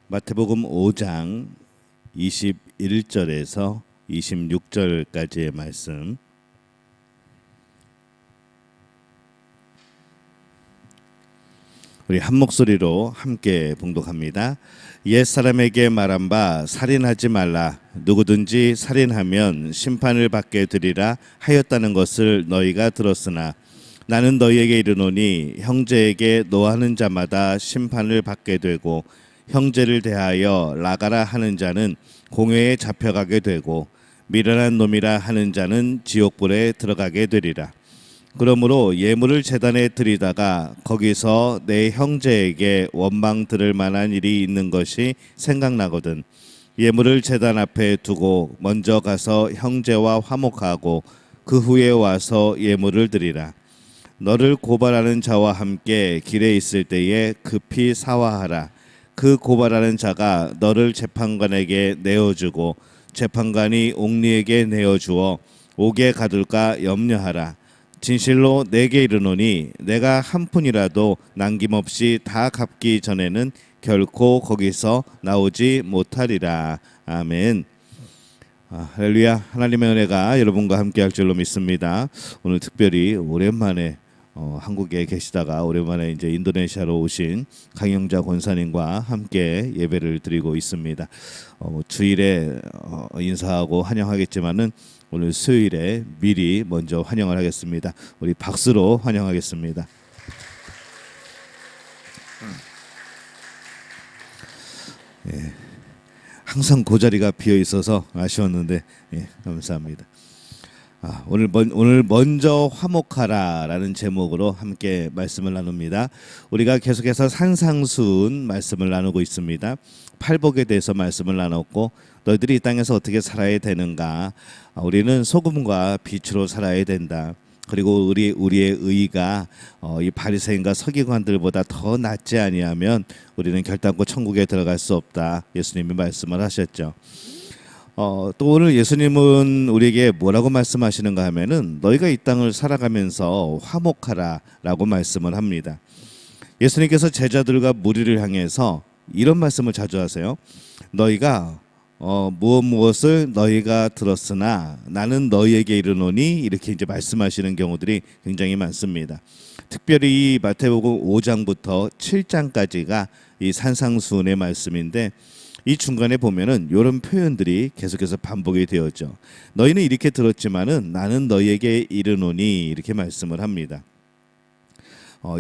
마태복음 5장 21절에서 26절까지의 말씀, 우리 한 목소리로 함께 봉독합니다. 옛사람에게 말한 바 살인하지 말라. 누구든지 살인하면 심판을 받게 되리라 하였다는 것을 너희가 들었으나 나는 너희에게 이르노니 형제에게 노하는 자마다 심판을 받게 되고 형제를 대하여 나가라 하는 자는 공회에 잡혀가게 되고 미련한 놈이라 하는 자는 지옥불에 들어가게 되리라. 그러므로 예물을 제단에 드리다가 거기서 내 형제에게 원망 들을 만한 일이 있는 것이 생각나거든 예물을 제단 앞에 두고 먼저 가서 형제와 화목하고 그 후에 와서 예물을 드리라. 너를 고발하는 자와 함께 길에 있을 때에 급히 사화하라. 그 고발하는 자가 너를 재판관에게 내어주고 재판관이 옥리에게 내어주어 옥에 가둘까 염려하라. 진실로 내게 이르노니 내가 한 푼이라도 남김없이 다 갚기 전에는 결코 거기서 나오지 못하리라. 아멘. 할렐루야. 하나님의 은혜가 여러분과 함께 할 줄로 믿습니다. 오늘 특별히 오랜만에 한국에 계시다가 오랜만에 이제 인도네시아로 오신 강영자 권사님과 함께 예배를 드리고 있습니다. 주일에 인사하고 환영하겠지만은 오늘 수요일에 미리 먼저 환영을 하겠습니다. 우리 박수로 환영하겠습니다. 예, 항상 그 자리가 비어 있어서 아쉬웠는데 감사합니다. 오늘 먼저 화목하라라는 제목으로 함께 말씀을 나눕니다. 우리가 계속해서 산상수훈 말씀을 나누고 있습니다. 팔복에 대해서 말씀을 나눴고 너희들이 이 땅에서 어떻게 살아야 되는가? 우리는 소금과 빛으로 살아야 된다. 그리고 우리의 의가 이 바리새인과 서기관들보다 더 낫지 아니하면 우리는 결단코 천국에 들어갈 수 없다. 예수님이 말씀을 하셨죠. 또 오늘 예수님은 우리에게 뭐라고 말씀하시는가 하면은 너희가 이 땅을 살아가면서 화목하라라고 말씀을 합니다. 예수님께서 제자들과 무리를 향해서 이런 말씀을 자주 하세요. 너희가 무엇을 너희가 들었으나 나는 너희에게 이르노니 이렇게 이제 말씀하시는 경우들이 굉장히 많습니다. 특별히 이 마태복음 5장부터 7장까지가 이 산상수훈의 말씀인데 이 중간에 보면은 이런 표현들이 계속해서 반복이 되었죠. 너희는 이렇게 들었지만은 나는 너희에게 이르노니 이렇게 말씀을 합니다.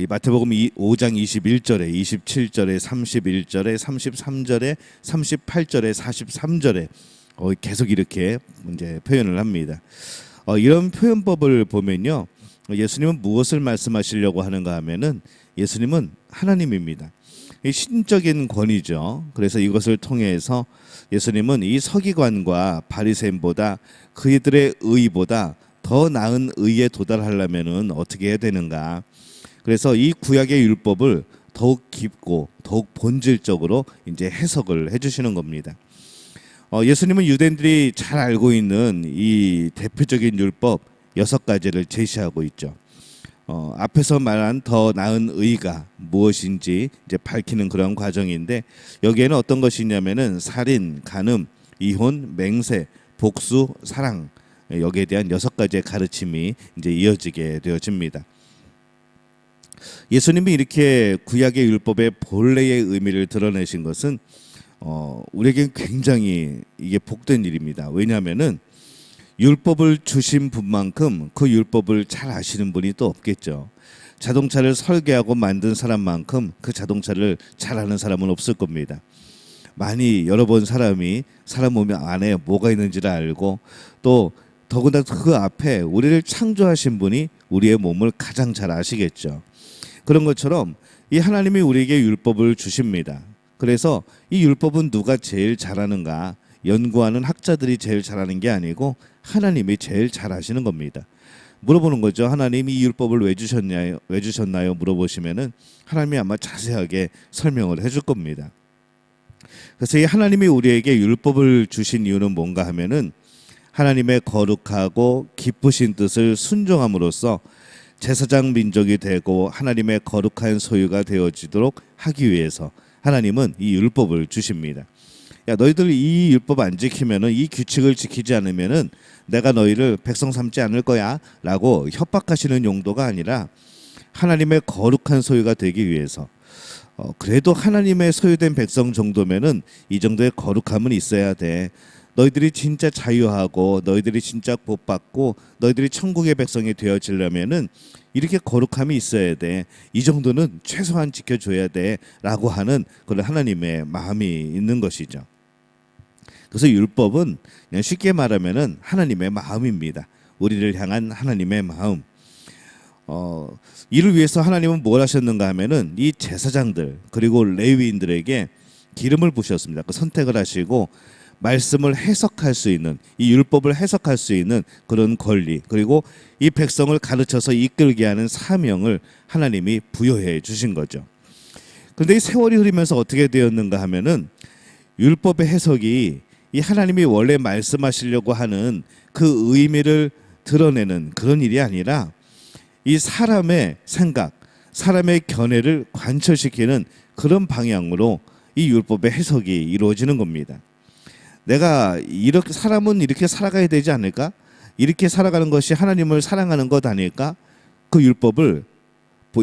이 마태복음 5장 21절에 27절에 31절에 33절에 38절에 43절에 계속 이렇게 이제 표현을 합니다. 이런 표현법을 보면요, 예수님은 무엇을 말씀하시려고 하는가 하면은 예수님은 하나님입니다. 신적인 권위죠. 그래서 이것을 통해서 예수님은 이 서기관과 바리새인보다 그들의 의보다 더 나은 의에 도달하려면은 어떻게 해야 되는가? 그래서 이 구약의 율법을 더욱 깊고 더욱 본질적으로 이제 해석을 해주시는 겁니다. 예수님은 유대인들이 잘 알고 있는 이 대표적인 율법 6가지를 제시하고 있죠. 앞에서 말한 더 나은 의가 무엇인지 이제 밝히는 그런 과정인데 여기에는 어떤 것이 있냐면은 살인, 간음, 이혼, 맹세, 복수, 사랑, 여기에 대한 6가지의 가르침이 이제 이어지게 되어집니다. 예수님이 이렇게 구약의 율법의 본래의 의미를 드러내신 것은 우리에겐 굉장히 이게 복된 일입니다. 왜냐하면은 율법을 주신 분만큼 그 율법을 잘 아시는 분이 또 없겠죠. 자동차를 설계하고 만든 사람만큼 그 자동차를 잘 아는 사람은 없을 겁니다. 많이 여러 번 사람이 사람 몸 안에 뭐가 있는지를 알고 또 더구나 그 앞에 우리를 창조하신 분이 우리의 몸을 가장 잘 아시겠죠. 그런 것처럼 이 하나님이 우리에게 율법을 주십니다. 그래서 이 율법은 누가 제일 잘하는가? 연구하는 학자들이 제일 잘하는 게 아니고 하나님이 제일 잘 아시는 겁니다. 물어보는 거죠. 하나님이 이 율법을 왜 주셨나요? 물어보시면은 하나님이 아마 자세하게 설명을 해줄 겁니다. 그래서 이 하나님이 우리에게 율법을 주신 이유는 뭔가 하면은 하나님의 거룩하고 기쁘신 뜻을 순종함으로써 제사장 민족이 되고 하나님의 거룩한 소유가 되어지도록 하기 위해서 하나님은 이 율법을 주십니다. 야, 너희들 이 율법 안 지키면은, 이 규칙을 지키지 않으면은 내가 너희를 백성 삼지 않을 거야라고 협박하시는 용도가 아니라 하나님의 거룩한 소유가 되기 위해서, 그래도 하나님의 소유된 백성 정도면은 이 정도의 거룩함은 있어야 돼. 너희들이 진짜 자유하고 너희들이 진짜 복받고 너희들이 천국의 백성이 되어지려면은 이렇게 거룩함이 있어야 돼. 이 정도는 최소한 지켜줘야 돼라고 하는 그런 하나님의 마음이 있는 것이죠. 그래서 율법은 그냥 쉽게 말하면은 하나님의 마음입니다. 우리를 향한 하나님의 마음. 이를 위해서 하나님은 뭘 하셨는가 하면은 이 제사장들 그리고 레위인들에게 기름을 부으셨습니다. 그 선택을 하시고 말씀을 해석할 수 있는, 이 율법을 해석할 수 있는 그런 권리, 그리고 이 백성을 가르쳐서 이끌게 하는 사명을 하나님이 부여해 주신 거죠. 그런데 이 세월이 흐르면서 어떻게 되었는가 하면은 율법의 해석이 이 하나님이 원래 말씀하시려고 하는 그 의미를 드러내는 그런 일이 아니라 이 사람의 생각, 사람의 견해를 관철시키는 그런 방향으로 이 율법의 해석이 이루어지는 겁니다. 내가 이렇게, 사람은 이렇게 살아가야 되지 않을까? 이렇게 살아가는 것이 하나님을 사랑하는 것 아닐까? 그 율법을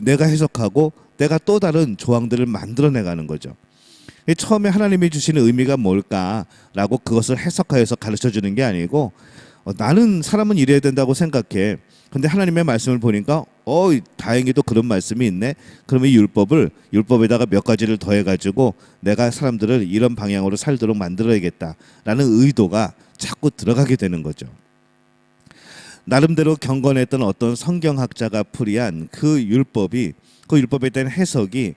내가 해석하고 내가 또 다른 조항들을 만들어내가는 거죠. 처음에 하나님이 주시는 의미가 뭘까라고 그것을 해석하여서 가르쳐주는 게 아니고, 나는 사람은 이래야 된다고 생각해. 근데 하나님의 말씀을 보니까 다행히도 그런 말씀이 있네. 그러면 이 율법에다가 몇 가지를 더해가지고 내가 사람들을 이런 방향으로 살도록 만들어야겠다라는 의도가 자꾸 들어가게 되는 거죠. 나름대로 경건했던 어떤 성경학자가 풀이한 그 율법에 대한 해석이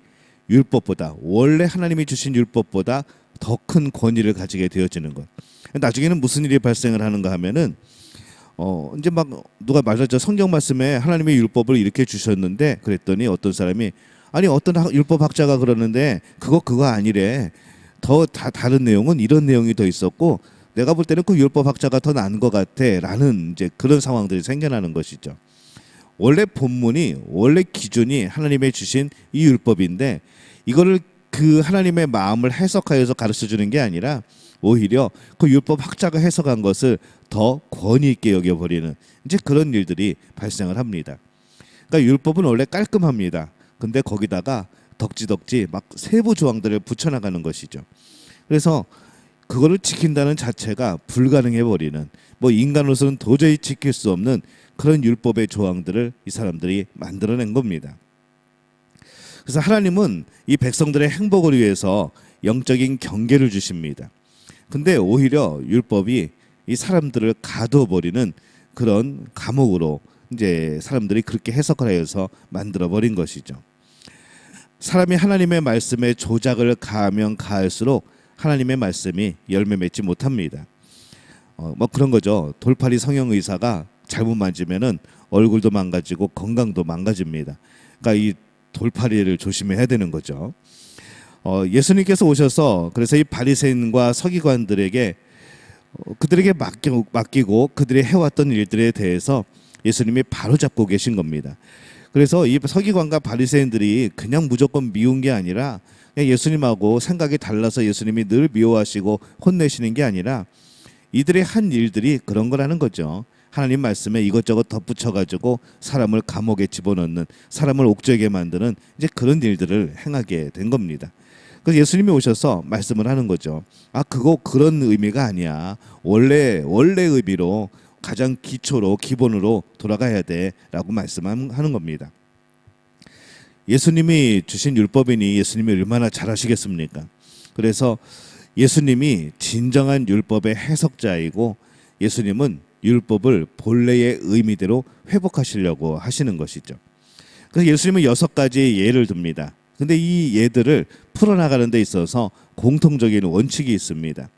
율법보다, 원래 하나님이 주신 율법보다 더 큰 권위를 가지게 되어지는 것. 나중에는 무슨 일이 발생을 하는가 하면은 이제 막 누가 말하죠. 성경 말씀에 하나님의 율법을 이렇게 주셨는데, 그랬더니 어떤 사람이, 아니 어떤 율법학자가 그러는데 그거 아니래. 다른 내용은 이런 내용이 더 있었고 내가 볼 때는 그 율법학자가 더 나은 것 같아라는 이제 그런 상황들이 생겨나는 것이죠. 원래 본문이, 원래 기준이 하나님의 주신 이 율법인데 이거를 그 하나님의 마음을 해석하여서 가르쳐 주는 게 아니라 오히려 그 율법 학자가 해석한 것을 더 권위 있게 여겨버리는 이제 그런 일들이 발생을 합니다. 그러니까 율법은 원래 깔끔합니다. 근데 거기다가 덕지덕지 막 세부 조항들을 붙여나가는 것이죠. 그래서 그거를 지킨다는 자체가 불가능해버리는, 뭐 인간으로서는 도저히 지킬 수 없는 그런 율법의 조항들을 이 사람들이 만들어낸 겁니다. 그래서 하나님은 이 백성들의 행복을 위해서 영적인 경계를 주십니다. 근데 오히려 율법이 이 사람들을 가둬버리는 그런 감옥으로 이제 사람들이 그렇게 해석을 하여서 만들어버린 것이죠. 사람이 하나님의 말씀에 조작을 가하면 가할수록 하나님의 말씀이 열매 맺지 못합니다. 뭐 그런 거죠. 돌팔이 성형 의사가 잘못 만지면은 얼굴도 망가지고 건강도 망가집니다. 그러니까 이 돌팔이를 조심해야 되는 거죠. 예수님께서 오셔서 그래서 이 바리새인과 서기관들에게 그들에게 맡기고 그들이 해왔던 일들에 대해서 예수님이 바로잡고 계신 겁니다. 그래서 이 서기관과 바리새인들이 그냥 무조건 미운 게 아니라 예수님하고 생각이 달라서 예수님이 늘 미워하시고 혼내시는 게 아니라 이들의 한 일들이 그런 거라는 거죠. 하나님 말씀에 이것저것 덧붙여가지고 사람을 감옥에 집어넣는, 사람을 옥죄게 만드는 이제 그런 일들을 행하게 된 겁니다. 그래서 예수님이 오셔서 말씀을 하는 거죠. 그거 그런 의미가 아니야. 원래 의미로 가장 기초로 기본으로 돌아가야 돼라고 말씀하는 겁니다. 예수님이 주신 율법이니 예수님이 얼마나 잘 아시겠습니까? 그래서 예수님이 진정한 율법의 해석자이고 예수님은 율법을 본래의 의미대로 회복하시려고 하시는 것이죠. 그래서 예수님은 6가지 예를 듭니다. 근데 이 예들을 풀어나가는 데 있어서 공통적인 원칙이 있습니다.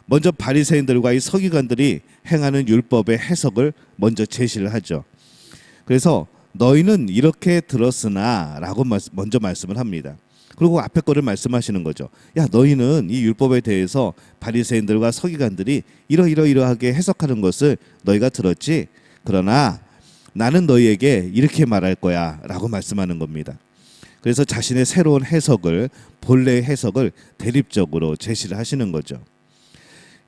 먼저 바리새인들과 이 서기관들이 행하는 율법의 해석을 먼저 제시를 하죠. 그래서 너희는 이렇게 들었으나 라고 먼저 말씀을 합니다. 그리고 앞에 거를 말씀하시는 거죠. 야, 너희는 이 율법에 대해서 바리새인들과 서기관들이 이러이러하게 해석하는 것을 너희가 들었지. 그러나 나는 너희에게 이렇게 말할 거야 라고 말씀하는 겁니다. 그래서 자신의 새로운 해석을, 본래의 해석을 대립적으로 제시를 하시는 거죠.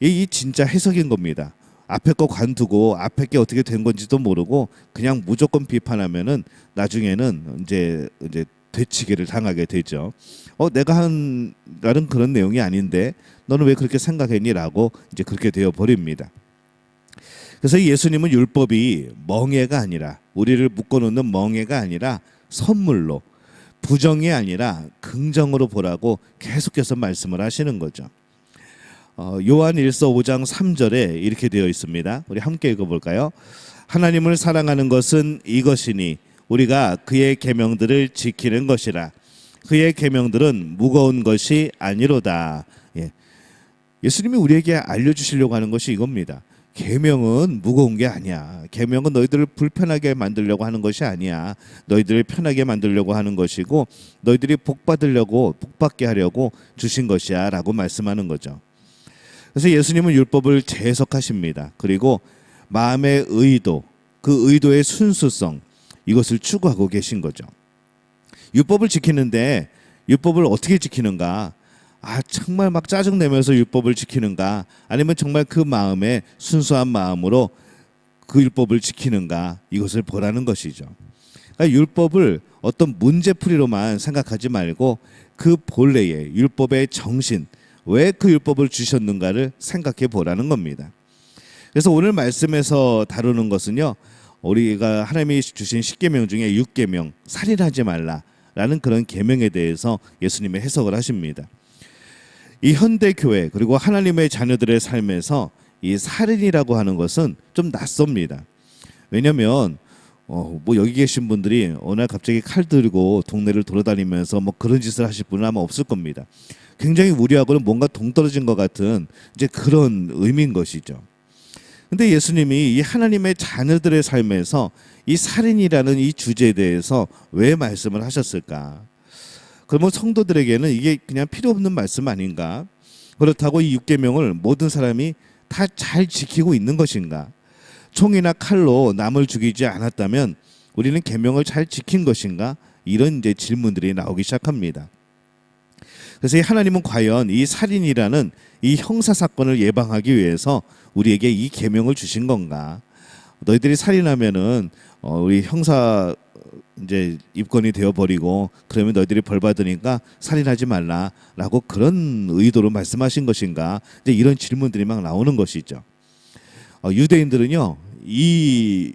이 진짜 해석인 겁니다. 앞에 거 관두고 앞에 게 어떻게 된 건지도 모르고 그냥 무조건 비판하면은 나중에는 이제 되치기를 당하게 되죠. 내가 한 나는 그런 내용이 아닌데 너는 왜 그렇게 생각했니라고 이제 그렇게 되어 버립니다. 그래서 예수님은 율법이 멍해가 아니라, 우리를 묶어놓는 멍해가 아니라 선물로, 부정이 아니라 긍정으로 보라고 계속해서 말씀을 하시는 거죠. 요한 1서 5장 3절에 이렇게 되어 있습니다. 우리 함께 읽어볼까요? 하나님을 사랑하는 것은 이것이니 우리가 그의 계명들을 지키는 것이라. 그의 계명들은 무거운 것이 아니로다. 예수님이 우리에게 알려주시려고 하는 것이 이겁니다. 계명은 무거운 게 아니야. 계명은 너희들을 불편하게 만들려고 하는 것이 아니야. 너희들을 편하게 만들려고 하는 것이고 너희들이 복받게 하려고 주신 것이야 라고 말씀하는 거죠. 그래서 예수님은 율법을 재해석하십니다. 그리고 마음의 의도, 그 의도의 순수성, 이것을 추구하고 계신 거죠. 율법을 지키는데 율법을 어떻게 지키는가? 정말 막 짜증내면서 율법을 지키는가? 아니면 정말 그 마음에 순수한 마음으로 그 율법을 지키는가? 이것을 보라는 것이죠. 그러니까 율법을 어떤 문제풀이로만 생각하지 말고 그 본래의 율법의 정신, 왜 그 율법을 주셨는가를 생각해 보라는 겁니다. 그래서 오늘 말씀에서 다루는 것은요, 우리가 하나님이 주신 10계명 중에 6계명, 살인하지 말라라는 그런 계명에 대해서 예수님의 해석을 하십니다. 이 현대 교회 그리고 하나님의 자녀들의 삶에서 이 살인이라고 하는 것은 좀 낯섭니다. 왜냐하면 여기 계신 분들이 어느 날 갑자기 칼 들고 동네를 돌아다니면서 그런 짓을 하실 분은 아마 없을 겁니다. 굉장히 우리하고는 뭔가 동떨어진 것 같은 이제 그런 의미인 것이죠. 근데 예수님이 이 하나님의 자녀들의 삶에서 이 살인이라는 이 주제에 대해서 왜 말씀을 하셨을까? 그러면 성도들에게는 이게 그냥 필요 없는 말씀 아닌가? 그렇다고 이 6계명을 모든 사람이 다 잘 지키고 있는 것인가? 총이나 칼로 남을 죽이지 않았다면 우리는 계명을 잘 지킨 것인가? 이런 이제 질문들이 나오기 시작합니다. 그래서 하나님은 과연 이 살인이라는 이 형사 사건을 예방하기 위해서 우리에게 이 계명을 주신 건가? 너희들이 살인하면은 우리 형사 이제 입건이 되어 버리고 그러면 너희들이 벌 받으니까 살인하지 말라라고 그런 의도로 말씀하신 것인가? 이제 이런 질문들이 막 나오는 것이죠. 유대인들은요 이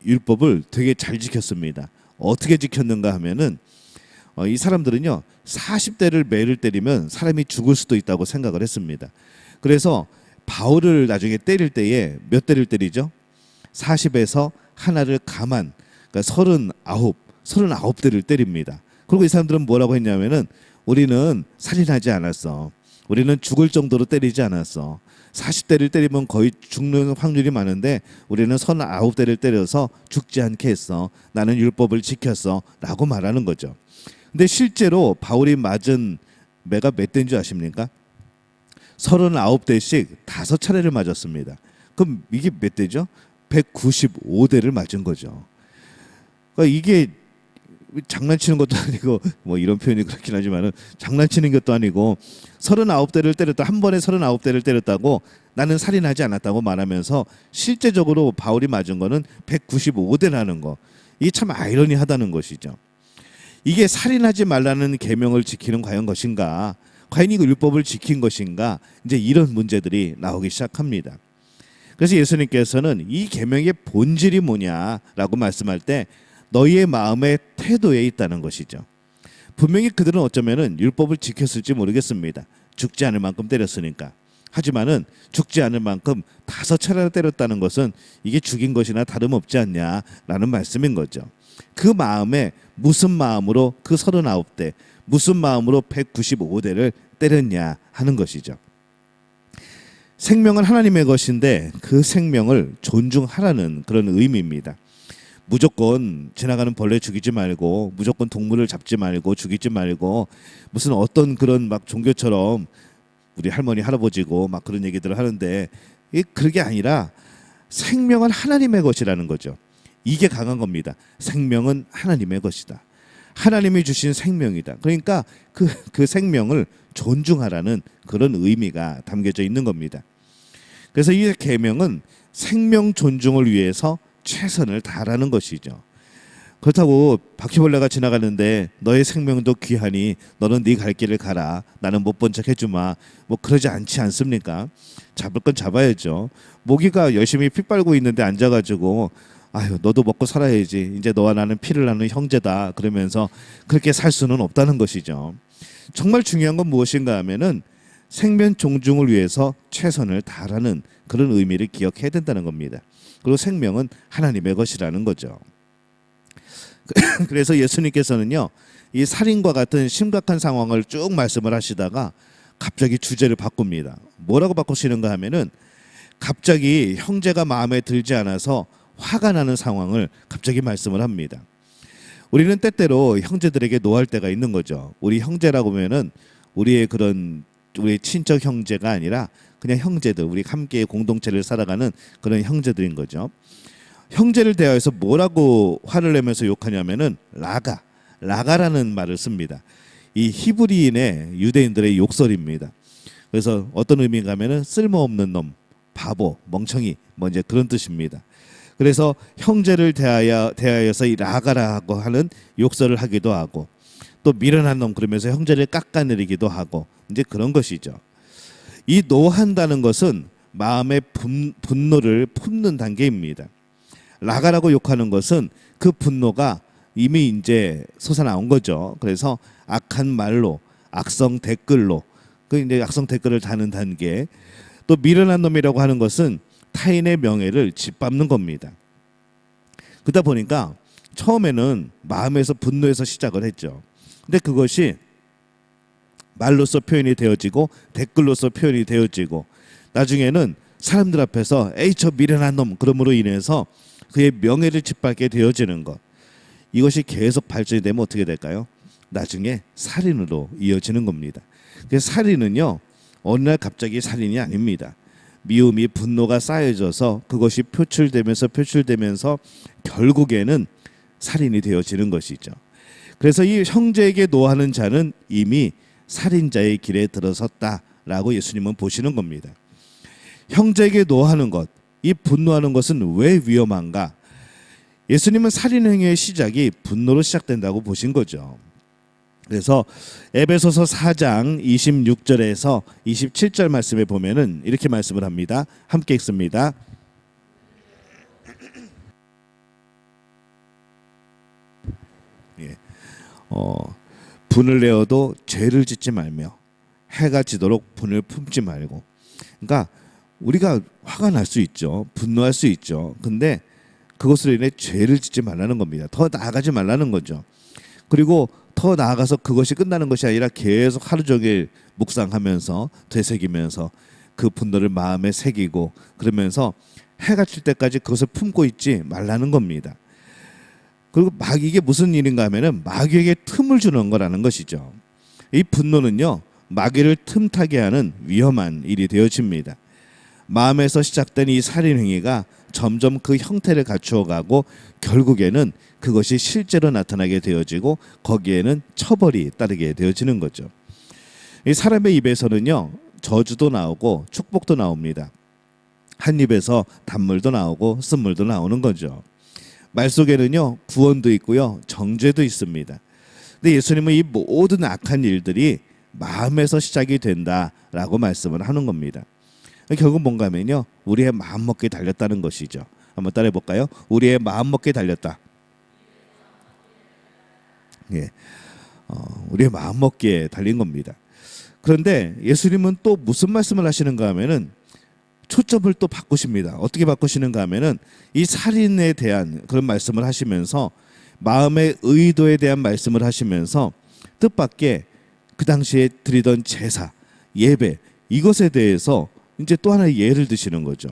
율법을 되게 잘 지켰습니다. 어떻게 지켰는가 하면은 이 사람들은요 40대를 매를 때리면 사람이 죽을 수도 있다고 생각을 했습니다. 그래서 바울을 나중에 때릴 때에 몇 대를 때리죠? 40에서 하나를 감한, 그러니까 39대를 때립니다. 그리고 이 사람들은 뭐라고 했냐면은 우리는 살인하지 않았어. 우리는 죽을 정도로 때리지 않았어. 40대를 때리면 거의 죽는 확률이 많은데 우리는 39대를 때려서 죽지 않게 했어. 나는 율법을 지켰어 라고 말하는 거죠. 근데 실제로 바울이 맞은 매가 몇 대인 줄 아십니까? 39대씩 5차례를 맞았습니다. 그럼 이게 몇 대죠? 195대를 맞은 거죠. 그러니까 이게 장난치는 것도 아니고 이런 표현이 그렇긴 하지만은 장난치는 것도 아니고 39대를 때렸다, 한 번에 39대를 때렸다고 나는 살인하지 않았다고 말하면서 실제적으로 바울이 맞은 거는 195대라는 거. 이게 참 아이러니하다는 것이죠. 이게 살인하지 말라는 계명을 지키는 과연 것인가? 과연 이거 율법을 지킨 것인가? 이제 이런 문제들이 나오기 시작합니다. 그래서 예수님께서는 이 계명의 본질이 뭐냐라고 말씀할 때 너희의 마음의 태도에 있다는 것이죠. 분명히 그들은 어쩌면은 율법을 지켰을지 모르겠습니다. 죽지 않을 만큼 때렸으니까. 하지만은 죽지 않을 만큼 5차례나 때렸다는 것은 이게 죽인 것이나 다름없지 않냐라는 말씀인 거죠. 그 마음에 무슨 마음으로 그 39대, 무슨 마음으로 195대를 때렸냐 하는 것이죠. 생명은 하나님의 것인데 그 생명을 존중하라는 그런 의미입니다. 무조건 지나가는 벌레 죽이지 말고, 무조건 동물을 잡지 말고, 죽이지 말고, 무슨 어떤 그런 막 종교처럼 우리 할머니 할아버지고 막 그런 얘기들을 하는데 그게 아니라 생명은 하나님의 것이라는 거죠. 이게 강한 겁니다. 생명은 하나님의 것이다. 하나님이 주신 생명이다. 그러니까 그 생명을 존중하라는 그런 의미가 담겨져 있는 겁니다. 그래서 이 계명은 생명 존중을 위해서 최선을 다하라는 것이죠. 그렇다고 바퀴벌레가 지나가는데 너의 생명도 귀하니 너는 네 갈 길을 가라, 나는 못 본 척 해주마, 뭐 그러지 않지 않습니까? 잡을 건 잡아야죠. 모기가 열심히 피 빨고 있는데 앉아가지고 아유 너도 먹고 살아야지, 이제 너와 나는 피를 나누는 형제다 그러면서 그렇게 살 수는 없다는 것이죠. 정말 중요한 건 무엇인가 하면은 생명 존중을 위해서 최선을 다하라는 그런 의미를 기억해야 된다는 겁니다. 그리고 생명은 하나님의 것이라는 거죠. 그래서 예수님께서는요, 이 살인과 같은 심각한 상황을 쭉 말씀을 하시다가 갑자기 주제를 바꿉니다. 뭐라고 바꾸시는가 하면은 갑자기 형제가 마음에 들지 않아서 화가 나는 상황을 갑자기 말씀을 합니다. 우리는 때때로 형제들에게 노할 때가 있는 거죠. 우리 형제라고 하면은 우리의 친척 형제가 아니라 그냥 형제들, 우리 함께 공동체를 살아가는 그런 형제들인 거죠. 형제를 대하여서 뭐라고 화를 내면서 욕하냐면은 라가라는 말을 씁니다. 이 히브리인의 유대인들의 욕설입니다. 그래서 어떤 의미인가 하면은 쓸모없는 놈, 바보, 멍청이, 뭐 이제 그런 뜻입니다. 그래서 형제를 대하여서 이 라가라고 하는 욕설을 하기도 하고, 또 미련한 놈 그러면서 형제를 깎아내리기도 하고, 이제 그런 것이죠. 이 노한다는 것은 마음의 분노를 품는 단계입니다. 라가라고 욕하는 것은 그 분노가 이미 이제 솟아나온 거죠. 그래서 악한 말로, 악성 댓글로, 그 이제 악성 댓글을 다는 단계. 또 미련한 놈이라고 하는 것은 타인의 명예를 짓밟는 겁니다. 그러다 보니까 처음에는 마음에서 분노해서 시작을 했죠. 근데 그것이 말로서 표현이 되어지고 댓글로서 표현이 되어지고, 나중에는 사람들 앞에서 에이 저 미련한 놈 그럼으로 인해서 그의 명예를 짓밟게 되어지는 것. 이것이 계속 발전이 되면 어떻게 될까요? 나중에 살인으로 이어지는 겁니다. 그래서 살인은요, 어느 날 갑자기 살인이 아닙니다. 미움이, 분노가 쌓여져서 그것이 표출되면서 결국에는 살인이 되어지는 것이죠. 그래서 이 형제에게 노하는 자는 이미 살인자의 길에 들어섰다라고 예수님은 보시는 겁니다. 형제에게 노하는 것, 이 분노하는 것은 왜 위험한가? 예수님은 살인 행위의 시작이 분노로 시작된다고 보신 거죠. 그래서 에베소서 4장 26절에서 27절 말씀에 보면은 이렇게 말씀을 합니다. 함께 읽습니다. 예. 분을 내어도 죄를 짓지 말며 해가 지도록 분을 품지 말고. 그러니까 우리가 화가 날 수 있죠. 분노할 수 있죠. 근데 그것으로 인해 죄를 짓지 말라는 겁니다. 더 나아가지 말라는 거죠. 그리고 더 나아가서 그것이 끝나는 것이 아니라 계속 하루 종일 묵상하면서 되새기면서 그 분노를 마음에 새기고, 그러면서 해가 칠 때까지 그것을 품고 있지 말라는 겁니다. 그리고 이게 무슨 일인가 하면은 마귀에게 틈을 주는 거라는 것이죠. 이 분노는요, 마귀를 틈타게 하는 위험한 일이 되어집니다. 마음에서 시작된 이 살인 행위가 점점 그 형태를 갖추어가고 결국에는 그것이 실제로 나타나게 되어지고 거기에는 처벌이 따르게 되어지는 거죠. 이 사람의 입에서는요, 저주도 나오고 축복도 나옵니다. 한 입에서 단물도 나오고 쓴물도 나오는 거죠. 말 속에는요, 구원도 있고요, 정죄도 있습니다. 근데 예수님은 이 모든 악한 일들이 마음에서 시작이 된다라고 말씀을 하는 겁니다. 결국 뭔가 하면요, 우리의 마음먹기에 달렸다는 것이죠. 한번 따라해 볼까요? 우리의 마음먹기에 달렸다. 예, 우리의 마음먹기에 달린 겁니다. 그런데 예수님은 또 무슨 말씀을 하시는가 하면은 초점을 또 바꾸십니다. 어떻게 바꾸시는가 하면은 이 살인에 대한 그런 말씀을 하시면서 마음의 의도에 대한 말씀을 하시면서 뜻밖의 그 당시에 드리던 제사, 예배, 이것에 대해서 이제 또 하나의 예를 드시는 거죠.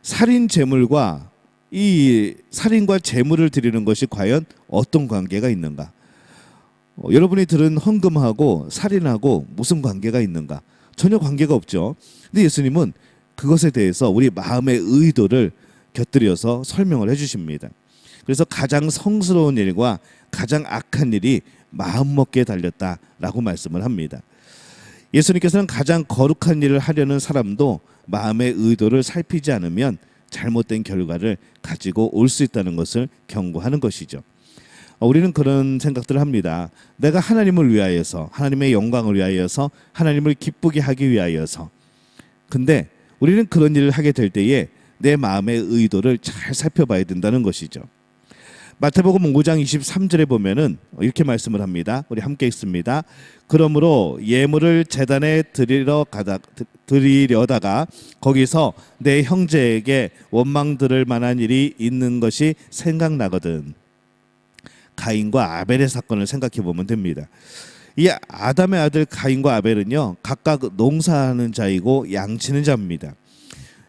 살인 제물과 이 살인과 제물을 드리는 것이 과연 어떤 관계가 있는가? 여러분이 들은 헌금하고 살인하고 무슨 관계가 있는가? 전혀 관계가 없죠. 근데 예수님은 그것에 대해서 우리 마음의 의도를 곁들여서 설명을 해주십니다. 그래서 가장 성스러운 일과 가장 악한 일이 마음먹기에 달렸다라고 말씀을 합니다. 예수님께서는 가장 거룩한 일을 하려는 사람도 마음의 의도를 살피지 않으면 잘못된 결과를 가지고 올 수 있다는 것을 경고하는 것이죠. 우리는 그런 생각들을 합니다. 내가 하나님을 위하여서, 하나님의 영광을 위하여서, 하나님을 기쁘게 하기 위하여서. 근데 우리는 그런 일을 하게 될 때에 내 마음의 의도를 잘 살펴봐야 된다는 것이죠. 마태복음 5장 23절에 보면은 이렇게 말씀을 합니다. 우리 함께 읽습니다. 그러므로 예물을 제단에 드리려다가 거기서 내 형제에게 원망 들을 만한 일이 있는 것이 생각나거든. 가인과 아벨의 사건을 생각해 보면 됩니다. 이 아담의 아들 가인과 아벨은요, 각각 농사하는 자이고 양치는 자입니다.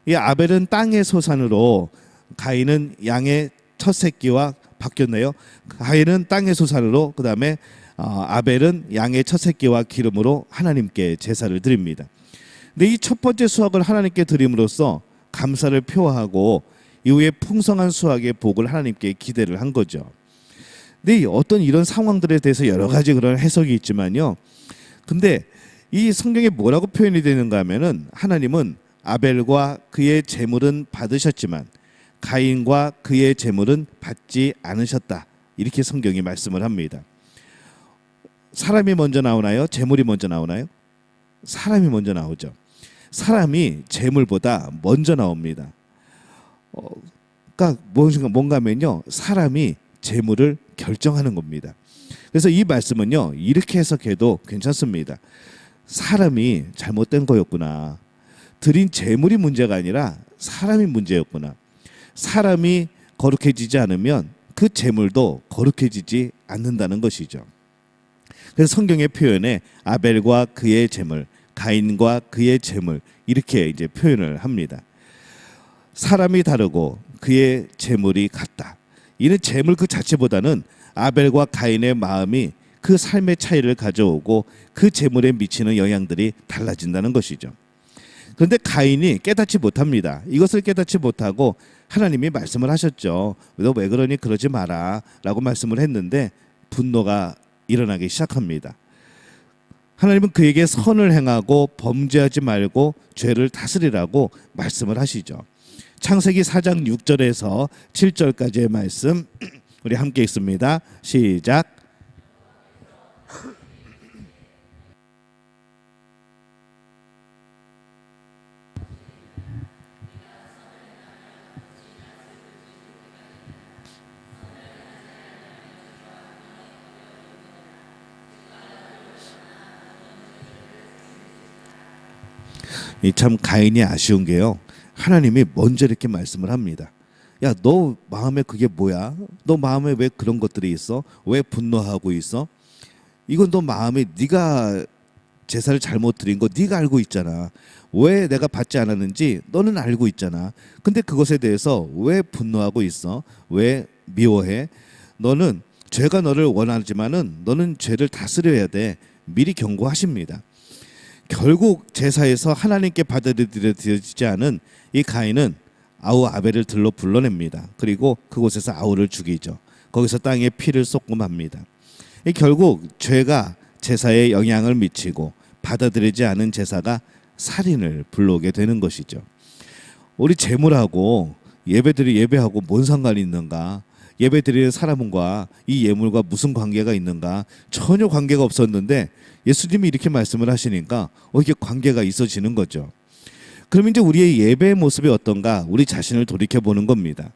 이 아벨은 땅의 소산으로, 가인은 양의 첫 새끼와 바뀌었네요. 가인은 땅의 소산으로, 그 다음에 아벨은 양의 첫 새끼와 기름으로 하나님께 제사를 드립니다. 근데 이 첫 번째 수확을 하나님께 드림으로써 감사를 표하고 이후에 풍성한 수확의 복을 하나님께 기대를 한 거죠. 근데 어떤 이런 상황들에 대해서 여러 가지 그런 해석이 있지만요. 근데 이 성경에 뭐라고 표현이 되는가 하면은 하나님은 아벨과 그의 제물은 받으셨지만 가인과 그의 제물은 받지 않으셨다. 이렇게 성경이 말씀을 합니다. 사람이 먼저 나오나요? 제물이 먼저 나오나요? 사람이 먼저 나오죠. 사람이 제물보다 먼저 나옵니다. 그러니까 뭔가 하면요, 사람이 제물을 결정하는 겁니다. 그래서 이 말씀은요, 이렇게 해석해도 괜찮습니다. 사람이 잘못된 거였구나. 드린 제물이 문제가 아니라 사람이 문제였구나. 사람이 거룩해지지 않으면 그 제물도 거룩해지지 않는다는 것이죠. 그래서 성경의 표현에 아벨과 그의 제물, 가인과 그의 제물, 이렇게 이제 표현을 합니다. 사람이 다르고 그의 제물이 같다. 이는 제물 그 자체보다는 아벨과 가인의 마음이 그 삶의 차이를 가져오고 그 제물에 미치는 영향들이 달라진다는 것이죠. 그런데 가인이 깨닫지 못합니다. 이것을 깨닫지 못하고 하나님이 말씀을 하셨죠. 너 왜 그러니 그러지 마라 라고 말씀을 했는데 분노가 일어나기 시작합니다. 하나님은 그에게 선을 행하고 범죄하지 말고 죄를 다스리라고 말씀을 하시죠. 창세기 4장 6절에서 7절까지의 말씀 우리 함께 읽습니다. 시작. 이 참 가인이 아쉬운 게요, 하나님이 먼저 이렇게 말씀을 합니다. 야, 너 마음에 그게 뭐야? 너 마음에 왜 그런 것들이 있어? 왜 분노하고 있어? 이건 너 마음에, 네가 제사를 잘못 드린 거 네가 알고 있잖아. 왜 내가 받지 않았는지 너는 알고 있잖아. 근데 그것에 대해서 왜 분노하고 있어? 왜 미워해? 너는 죄가 너를 원하지만은 너는 죄를 다스려야 돼. 미리 경고하십니다. 결국 제사에서 하나님께 받아들여지지 않은 이 가인은 아우 아벨을 들러 불러냅니다. 그리고 그곳에서 아우를 죽이죠. 거기서 땅에 피를 쏟고 맙니다. 결국 죄가 제사에 영향을 미치고 받아들이지 않은 제사가 살인을 불러오게 되는 것이죠. 우리 제물하고 예배하고 뭔 상관이 있는가? 예배드리는 사람과 이 예물과 무슨 관계가 있는가? 전혀 관계가 없었는데 예수님이 이렇게 말씀을 하시니까 이게 관계가 있어지는 거죠. 그럼 이제 우리의 예배의 모습이 어떤가? 우리 자신을 돌이켜보는 겁니다.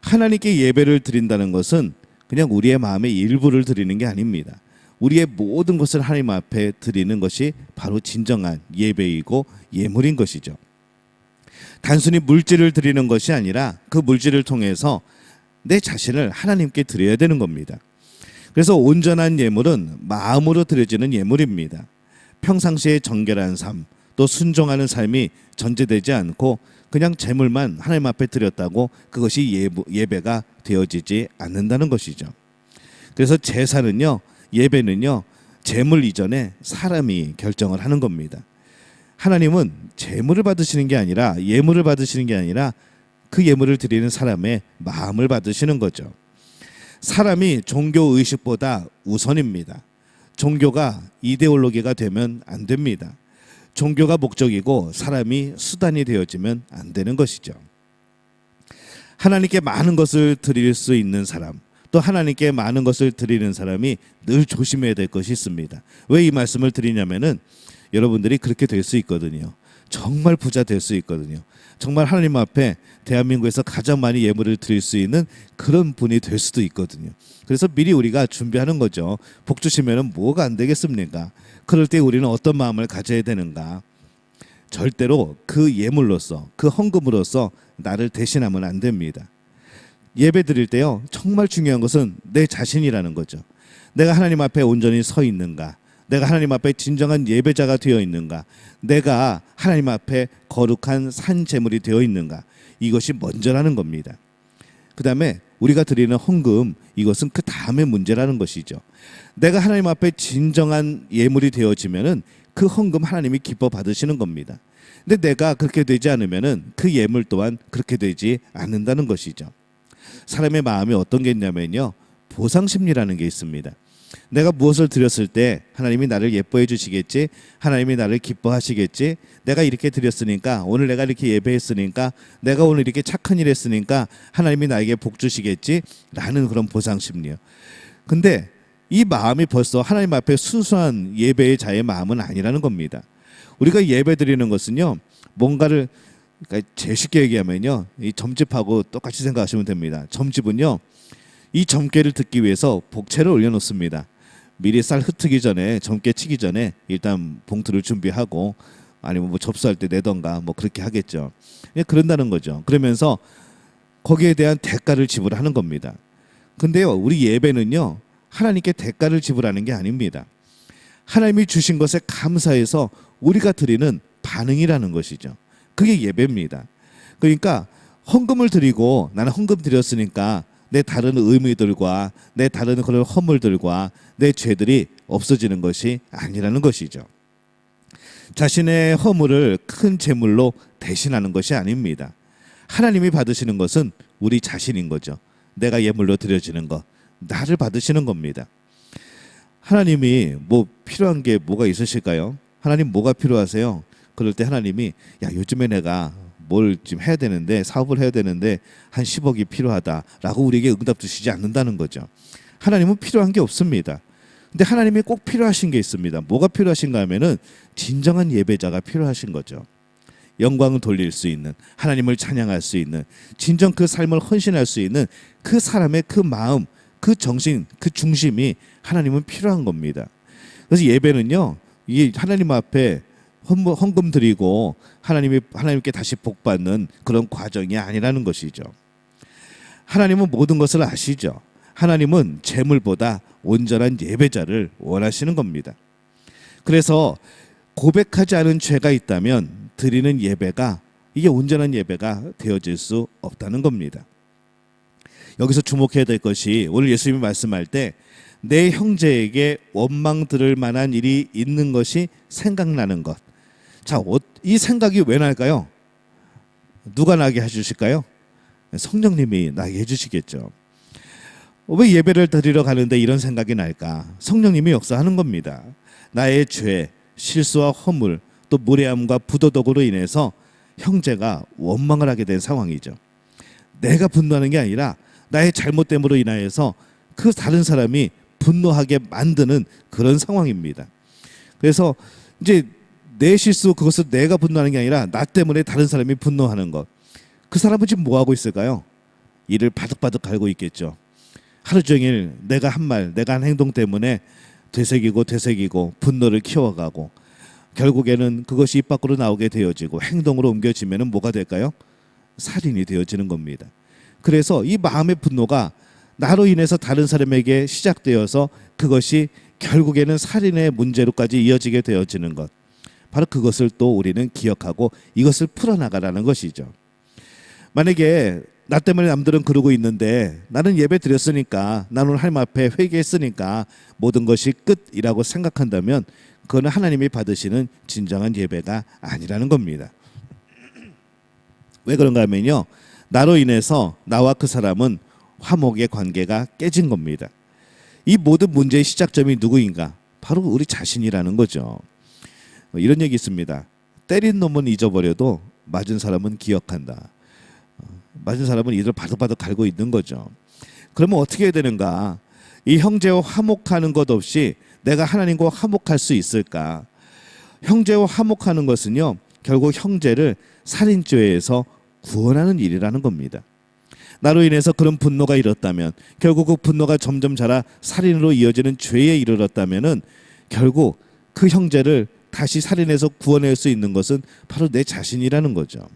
하나님께 예배를 드린다는 것은 그냥 우리의 마음의 일부를 드리는 게 아닙니다. 우리의 모든 것을 하나님 앞에 드리는 것이 바로 진정한 예배이고 예물인 것이죠. 단순히 물질을 드리는 것이 아니라 그 물질을 통해서 내 자신을 하나님께 드려야 되는 겁니다. 그래서 온전한 예물은 마음으로 드려지는 예물입니다. 평상시에 정결한 삶, 또 순종하는 삶이 전제되지 않고 그냥 제물만 하나님 앞에 드렸다고 그것이 예배가 되어지지 않는다는 것이죠. 그래서 제사는요, 예배는요, 제물 이전에 사람이 결정을 하는 겁니다. 하나님은 제물을 받으시는 게 아니라, 예물을 받으시는 게 아니라 그 예물을 드리는 사람의 마음을 받으시는 거죠. 사람이 종교 의식보다 우선입니다. 종교가 이데올로기가 되면 안 됩니다. 종교가 목적이고 사람이 수단이 되어지면 안 되는 것이죠. 하나님께 많은 것을 드릴 수 있는 사람, 또 하나님께 많은 것을 드리는 사람이 늘 조심해야 될 것이 있습니다. 왜 이 말씀을 드리냐면은 여러분들이 그렇게 될 수 있거든요. 정말 부자 될 수 있거든요. 정말 하나님 앞에 대한민국에서 가장 많이 예물을 드릴 수 있는 그런 분이 될 수도 있거든요. 그래서 미리 우리가 준비하는 거죠. 복 주시면은 뭐가 안 되겠습니까? 그럴 때 우리는 어떤 마음을 가져야 되는가? 절대로 그 예물로서, 그 헌금으로서 나를 대신하면 안 됩니다. 예배 드릴 때요, 정말 중요한 것은 내 자신이라는 거죠. 내가 하나님 앞에 온전히 서 있는가? 내가 하나님 앞에 진정한 예배자가 되어 있는가? 내가 하나님 앞에 거룩한 산 제물이 되어 있는가? 이것이 먼저라는 겁니다. 그 다음에 우리가 드리는 헌금, 이것은 그 다음의 문제라는 것이죠. 내가 하나님 앞에 진정한 예물이 되어지면은 그 헌금 하나님이 기뻐 받으시는 겁니다. 근데 내가 그렇게 되지 않으면은 그 예물 또한 그렇게 되지 않는다는 것이죠. 사람의 마음이 어떤 게 있냐면요, 보상심리라는 게 있습니다. 내가 무엇을 드렸을 때 하나님이 나를 예뻐해 주시겠지, 하나님이 나를 기뻐하시겠지, 내가 이렇게 드렸으니까, 오늘 내가 이렇게 예배했으니까, 내가 오늘 이렇게 착한 일 했으니까 하나님이 나에게 복 주시겠지 라는 그런 보상심리요. 근데 이 마음이 벌써 하나님 앞에 순수한 예배의 자의 마음은 아니라는 겁니다. 우리가 예배 드리는 것은요, 뭔가를, 그러니까 제일 쉽게 얘기하면요, 이 점집하고 똑같이 생각하시면 됩니다. 점집은요, 이 점괘를 듣기 위해서 복채를 올려놓습니다. 미리 쌀 흩트기 전에, 점괘 치기 전에 일단 봉투를 준비하고, 아니면 뭐 접수할 때 내던가 뭐 그렇게 하겠죠. 그런다는 거죠. 그러면서 거기에 대한 대가를 지불하는 겁니다. 근데요, 우리 예배는요, 하나님께 대가를 지불하는 게 아닙니다. 하나님이 주신 것에 감사해서 우리가 드리는 반응이라는 것이죠. 그게 예배입니다. 그러니까 헌금을 드리고, 나는 헌금 드렸으니까 내 다른 의무들과 내 다른 그런 허물들과 내 죄들이 없어지는 것이 아니라는 것이죠. 자신의 허물을 큰 제물로 대신하는 것이 아닙니다. 하나님이 받으시는 것은 우리 자신인 거죠. 내가 예물로 드려지는 것, 나를 받으시는 겁니다. 하나님이 뭐 필요한 게 뭐가 있으실까요? 하나님 뭐가 필요하세요? 그럴 때 하나님이, 야, 요즘에 내가 뭘 지금 해야 되는데, 사업을 해야 되는데 한 10억이 필요하다라고 우리에게 응답 주시지 않는다는 거죠. 하나님은 필요한 게 없습니다. 근데 하나님이 꼭 필요하신 게 있습니다. 뭐가 필요하신가 하면은 진정한 예배자가 필요하신 거죠. 영광을 돌릴 수 있는, 하나님을 찬양할 수 있는, 진정 그 삶을 헌신할 수 있는 그 사람의 그 마음, 그 정신, 그 중심이 하나님은 필요한 겁니다. 그래서 예배는요, 이게 하나님 앞에 헌금 드리고 하나님께 다시 복 받는 그런 과정이 아니라는 것이죠. 하나님은 모든 것을 아시죠. 하나님은 재물보다 온전한 예배자를 원하시는 겁니다. 그래서 고백하지 않은 죄가 있다면 드리는 예배가, 이게 온전한 예배가 되어질 수 없다는 겁니다. 여기서 주목해야 될 것이, 오늘 예수님이 말씀할 때 내 형제에게 원망 들을 만한 일이 있는 것이 생각나는 것. 자, 이 생각이 왜 날까요? 누가 나게 해주실까요? 성령님이 나게 해주시겠죠. 왜 예배를 드리러 가는데 이런 생각이 날까? 성령님이 역사하는 겁니다. 나의 죄, 실수와 허물, 또 무례함과 부도덕으로 인해서 형제가 원망을 하게 된 상황이죠. 내가 분노하는 게 아니라 나의 잘못됨으로 인하여서 그 다른 사람이 분노하게 만드는 그런 상황입니다. 그래서 이제 내 실수, 그것을 내가 분노하는 게 아니라 나 때문에 다른 사람이 분노하는 것. 그 사람은 지금 뭐 하고 있을까요? 이를 바득바득 갈고 있겠죠. 하루 종일 내가 한 말, 내가 한 행동 때문에 되새기고 분노를 키워가고, 결국에는 그것이 입 밖으로 나오게 되어지고 행동으로 옮겨지면 뭐가 될까요? 살인이 되어지는 겁니다. 그래서 이 마음의 분노가 나로 인해서 다른 사람에게 시작되어서 그것이 결국에는 살인의 문제로까지 이어지게 되어지는 것. 바로 그것을 또 우리는 기억하고 이것을 풀어나가라는 것이죠. 만약에 나 때문에 남들은 그러고 있는데 나는 예배 드렸으니까, 나는 하나님 앞에 회개했으니까 모든 것이 끝이라고 생각한다면 그거는 하나님이 받으시는 진정한 예배가 아니라는 겁니다. 왜 그런가 하면요, 나로 인해서 나와 그 사람은 화목의 관계가 깨진 겁니다. 이 모든 문제의 시작점이 누구인가? 바로 우리 자신이라는 거죠. 이런 얘기 있습니다. 때린 놈은 잊어버려도 맞은 사람은 기억한다. 맞은 사람은 이들 바득바득 갈고 있는 거죠. 그러면 어떻게 해야 되는가? 이 형제와 화목하는 것 없이 내가 하나님과 화목할 수 있을까? 형제와 화목하는 것은요, 결국 형제를 살인죄에서 구원하는 일이라는 겁니다. 나로 인해서 그런 분노가 일었다면, 결국 그 분노가 점점 자라 살인으로 이어지는 죄에 이르렀다면은 결국 그 형제를 다시 살인해서 구원할 수 있는 것은 바로 내 자신이라는 거죠.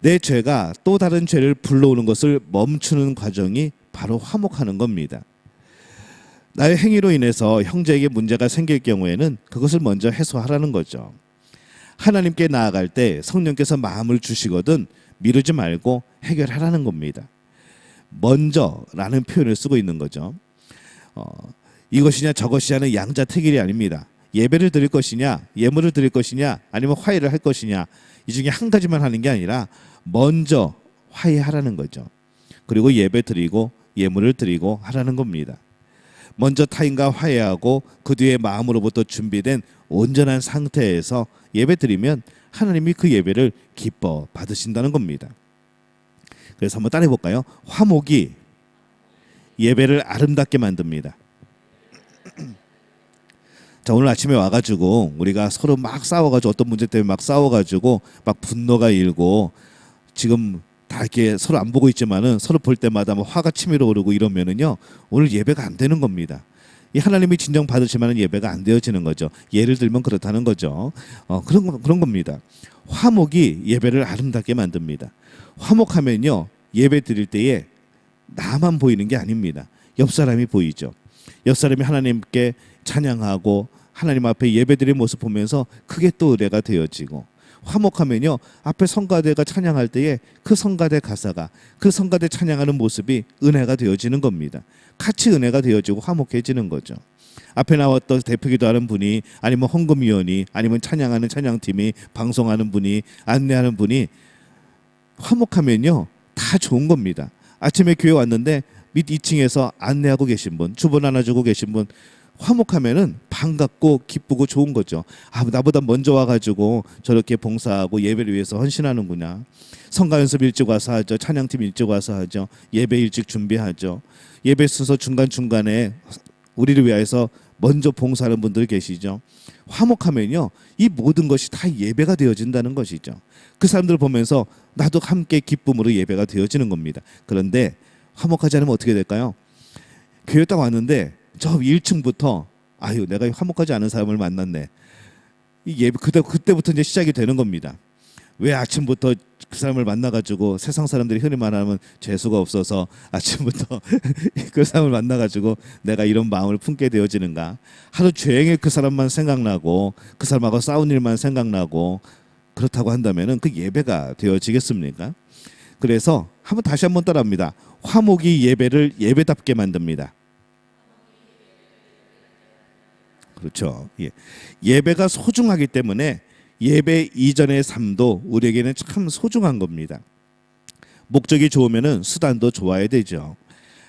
내 죄가 또 다른 죄를 불러오는 것을 멈추는 과정이 바로 화목하는 겁니다. 나의 행위로 인해서 형제에게 문제가 생길 경우에는 그것을 먼저 해소하라는 거죠. 하나님께 나아갈 때 성령께서 마음을 주시거든 미루지 말고 해결하라는 겁니다. 먼저라는 표현을 쓰고 있는 거죠. 이것이냐 저것이냐는 양자택일이 아닙니다. 예배를 드릴 것이냐, 예물을 드릴 것이냐, 아니면 화해를 할 것이냐, 이 중에 한 가지만 하는 게 아니라 먼저 화해하라는 거죠. 그리고 예배 드리고 예물을 드리고 하라는 겁니다. 먼저 타인과 화해하고 그 뒤에 마음으로부터 준비된 온전한 상태에서 예배 드리면 하나님이 그 예배를 기뻐 받으신다는 겁니다. 그래서 한번 따라해 볼까요? 화목이 예배를 아름답게 만듭니다. 자, 오늘 아침에 와가지고 우리가 서로 막 싸워가지고 어떤 문제 때문에 막 싸워가지고 막 분노가 일고 지금 다 이렇게 서로 안 보고 있지만은 서로 볼 때마다 뭐 화가 치밀어 오르고 이러면은요, 오늘 예배가 안 되는 겁니다. 이 하나님이 진정 받으시면은 예배가 안 되어지는 거죠. 예를 들면 그렇다는 거죠. 그런 겁니다. 화목이 예배를 아름답게 만듭니다. 화목하면요, 예배 드릴 때에 나만 보이는 게 아닙니다. 옆 사람이 보이죠. 옆 사람이 하나님께 찬양하고 하나님 앞에 예배드린 모습 보면서 그게 또 은혜가 되어지고, 화목하면요, 앞에 성가대가 찬양할 때에 그 성가대 가사가, 그 성가대 찬양하는 모습이 은혜가 되어지는 겁니다. 같이 은혜가 되어지고 화목해지는 거죠. 앞에 나왔던 대표기도하는 분이, 아니면 헌금위원이, 아니면 찬양하는 찬양팀이, 방송하는 분이, 안내하는 분이 화목하면요, 다 좋은 겁니다. 아침에 교회 왔는데 밑 2층에서 안내하고 계신 분, 주문 하나 주고 계신 분, 화목하면은 반갑고 기쁘고 좋은 거죠. 아, 나보다 먼저 와가지고 저렇게 봉사하고 예배를 위해서 헌신하는구나. 성가 연습 일찍 와서 하죠. 찬양팀 일찍 와서 하죠. 예배 일찍 준비하죠. 예배 순서 중간중간에 우리를 위해서 먼저 봉사하는 분들 계시죠. 화목하면요, 이 모든 것이 다 예배가 되어진다는 것이죠. 그 사람들을 보면서 나도 함께 기쁨으로 예배가 되어지는 겁니다. 그런데 화목하지 않으면 어떻게 될까요? 교회 딱 왔는데 저 1층부터 아유, 내가 화목하지 않은 사람을 만났네. 이 예배 그때부터 이제 시작이 되는 겁니다. 왜 아침부터 그 사람을 만나가지고, 세상 사람들이 흔히 말하면 재수가 없어서 아침부터 그 사람을 만나가지고 내가 이런 마음을 품게 되어지는가? 하루 종일 그 사람만 생각나고 그 사람하고 싸운 일만 생각나고 그렇다고 한다면은 그 예배가 되어지겠습니까? 그래서 다시 한번 따라합니다. 화목이 예배를 예배답게 만듭니다. 그렇죠. 예. 예배가 소중하기 때문에 예배 이전의 삶도 우리에게는 참 소중한 겁니다. 목적이 좋으면은 수단도 좋아야 되죠.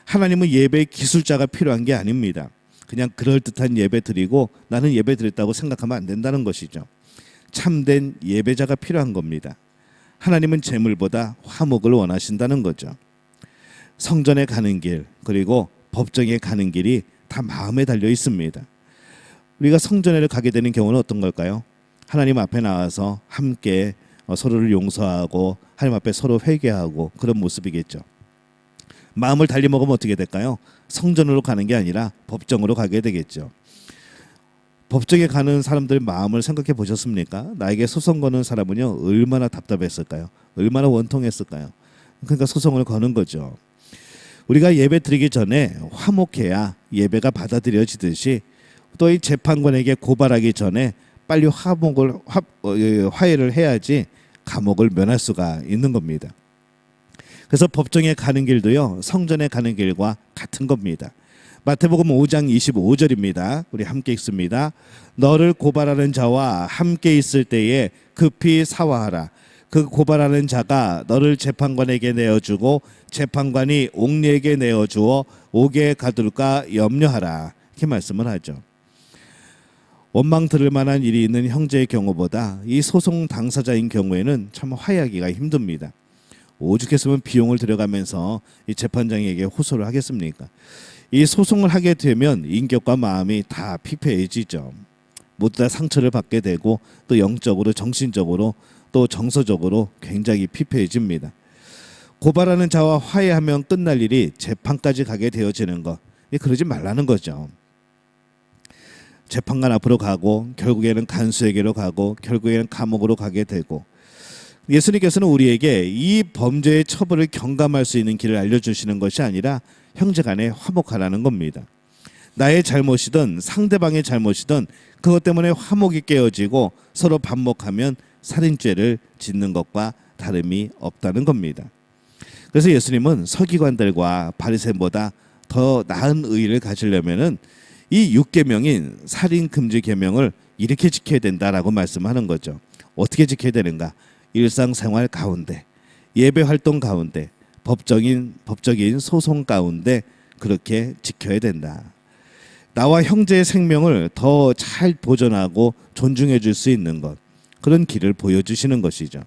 하나님은 예배 기술자가 필요한 게 아닙니다. 그냥 그럴듯한 예배 드리고 나는 예배 드렸다고 생각하면 안 된다는 것이죠. 참된 예배자가 필요한 겁니다. 하나님은 재물보다 화목을 원하신다는 거죠. 성전에 가는 길, 그리고 법정에 가는 길이 다 마음에 달려 있습니다. 우리가 성전에 가게 되는 경우는 어떤 걸까요? 하나님 앞에 나와서 함께 서로를 용서하고 하나님 앞에 서로 회개하고 그런 모습이겠죠. 마음을 달리 먹으면 어떻게 될까요? 성전으로 가는 게 아니라 법정으로 가게 되겠죠. 법정에 가는 사람들의 마음을 생각해 보셨습니까? 나에게 소송 거는 사람은요, 얼마나 답답했을까요? 얼마나 원통했을까요? 그러니까 소송을 거는 거죠. 우리가 예배 드리기 전에 화목해야 예배가 받아들여지듯이, 또 이 재판관에게 고발하기 전에 빨리 화해를 해야지 감옥을 면할 수가 있는 겁니다. 그래서 법정에 가는 길도요, 성전에 가는 길과 같은 겁니다. 마태복음 5장 25절입니다. 우리 함께 읽습니다. 너를 고발하는 자와 함께 있을 때에 급히 사화하라. 그 고발하는 자가 너를 재판관에게 내어주고 재판관이 옥리에게 내어주어 옥에 가둘까 염려하라. 이렇게 말씀을 하죠. 원망 들을 만한 일이 있는 형제의 경우보다 이 소송 당사자인 경우에는 참 화해하기가 힘듭니다. 오죽했으면 비용을 들여가면서 이 재판장에게 호소를 하겠습니까? 이 소송을 하게 되면 인격과 마음이 다 피폐해지죠. 모두 다 상처를 받게 되고 또 영적으로 정신적으로 또 정서적으로 굉장히 피폐해집니다. 고발하는 자와 화해하면 끝날 일이 재판까지 가게 되어지는 것, 그러지 말라는 거죠. 재판관 앞으로 가고 결국에는 간수에게로 가고 결국에는 감옥으로 가게 되고, 예수님께서는 우리에게 이 범죄의 처벌을 경감할 수 있는 길을 알려주시는 것이 아니라 형제간에 화목하라는 겁니다. 나의 잘못이든 상대방의 잘못이든 그것 때문에 화목이 깨어지고 서로 반목하면 살인죄를 짓는 것과 다름이 없다는 겁니다. 그래서 예수님은 서기관들과 바리새인보다 더 나은 의의를 가지려면은 이 6계명인 살인 금지 계명을 이렇게 지켜야 된다라고 말씀하는 거죠. 어떻게 지켜야 되는가? 일상생활 가운데, 예배 활동 가운데, 법적인 소송 가운데 그렇게 지켜야 된다. 나와 형제의 생명을 더 잘 보존하고 존중해 줄 수 있는 것, 그런 길을 보여주시는 것이죠.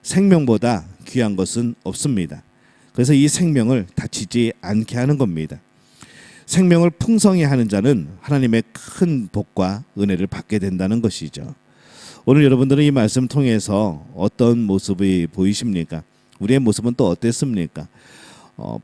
생명보다 귀한 것은 없습니다. 그래서 이 생명을 다치지 않게 하는 겁니다. 생명을 풍성히 하는 자는 하나님의 큰 복과 은혜를 받게 된다는 것이죠. 오늘 여러분들은 이 말씀 통해서 어떤 모습이 보이십니까? 우리의 모습은 또 어땠습니까?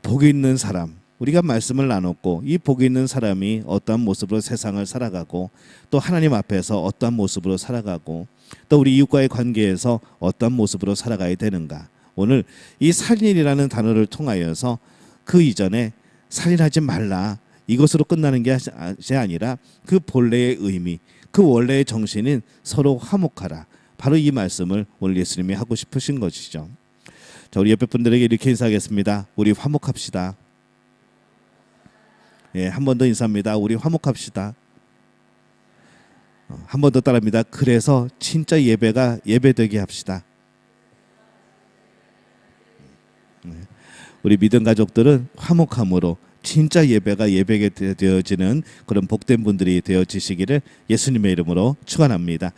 복이 있는 사람, 우리가 말씀을 나눴고 이 복이 있는 사람이 어떠한 모습으로 세상을 살아가고 또 하나님 앞에서 어떠한 모습으로 살아가고 또 우리 이웃과의 관계에서 어떠한 모습으로 살아가야 되는가. 오늘 이 살인이라는 단어를 통하여서 그 이전에 살인하지 말라, 이것으로 끝나는 게 아니라 그 본래의 의미, 그 원래의 정신인 서로 화목하라, 바로 이 말씀을 오늘 예수님이 하고 싶으신 것이죠. 자, 우리 옆에 분들에게 이렇게 인사하겠습니다. 우리 화목합시다. 예, 한 번 더 인사합니다. 우리 화목합시다. 한 번 더 따라합니다. 그래서 진짜 예배가 예배되게 합시다. 우리 믿음 가족들은 화목함으로 진짜 예배가 예배게 되어지는 그런 복된 분들이 되어지시기를 예수님의 이름으로 축원합니다.